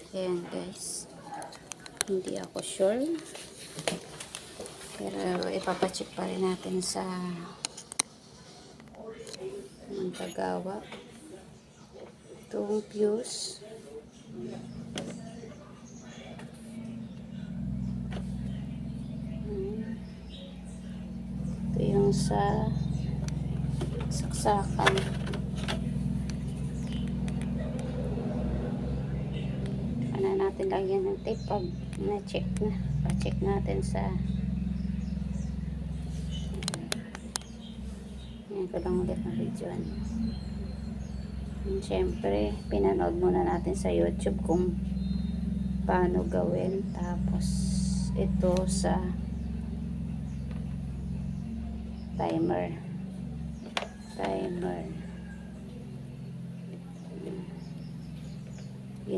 Ayan guys, hindi ako sure, pero ipapacheck pa rin natin sa Manggagawa itong fuse. Ito yung sa saksakan. Ano natin lagyan ng tape pag na-check na. Pa-check natin sa yan ko lang ulit na video. Siyempre, pinanood muna natin sa YouTube kung paano gawin. Tapos, ito sa timer.